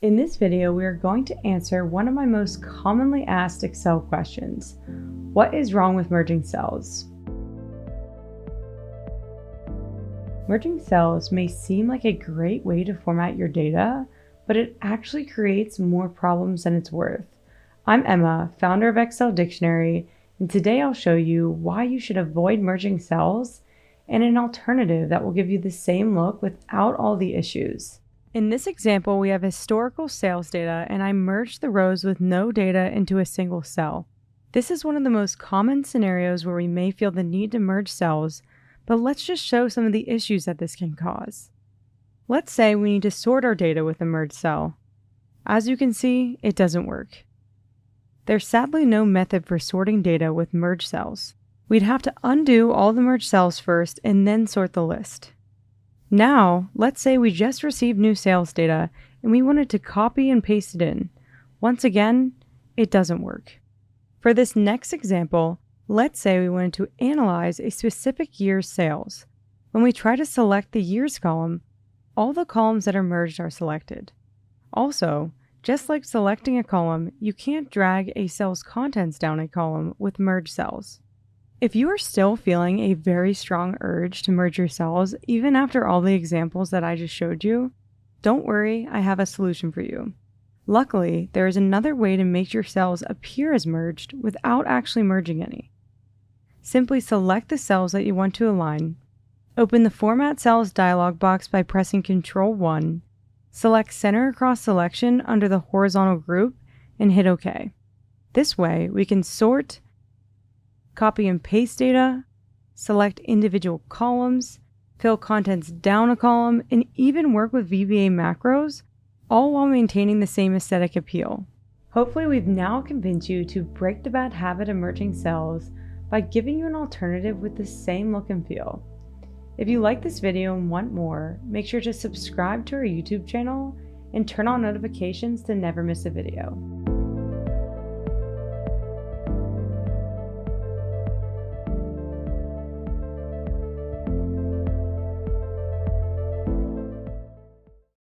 In this video, we are going to answer one of my most commonly asked Excel questions. What is wrong with merging cells? Merging cells may seem like a great way to format your data, but it actually creates more problems than it's worth. I'm Emma, founder of Excel Dictionary, and today I'll show you why you should avoid merging cells and an alternative that will give you the same look without all the issues. In this example, we have historical sales data, and I merged the rows with no data into a single cell. This is one of the most common scenarios where we may feel the need to merge cells, but let's just show some of the issues that this can cause. Let's say we need to sort our data with a merged cell. As you can see, it doesn't work. There's sadly no method for sorting data with merged cells. We'd have to undo all the merged cells first and then sort the list. Now, let's say we just received new sales data and we wanted to copy and paste it in. Once again, it doesn't work. For this next example, let's say we wanted to analyze a specific year's sales. When we try to select the years column, all the columns that are merged are selected. Also, just like selecting a column, you can't drag a cell's contents down a column with merged cells. If you are still feeling a very strong urge to merge your cells, even after all the examples that I just showed you, don't worry, I have a solution for you. Luckily, there is another way to make your cells appear as merged without actually merging any. Simply select the cells that you want to align, open the Format Cells dialog box by pressing Ctrl+1, select Center Across Selection under the horizontal group, and hit OK. This way, we can sort, copy and paste data, select individual columns, fill contents down a column, and even work with VBA macros, all while maintaining the same aesthetic appeal. Hopefully we've now convinced you to break the bad habit of merging cells by giving you an alternative with the same look and feel. If you like this video and want more, make sure to subscribe to our YouTube channel and turn on notifications to never miss a video.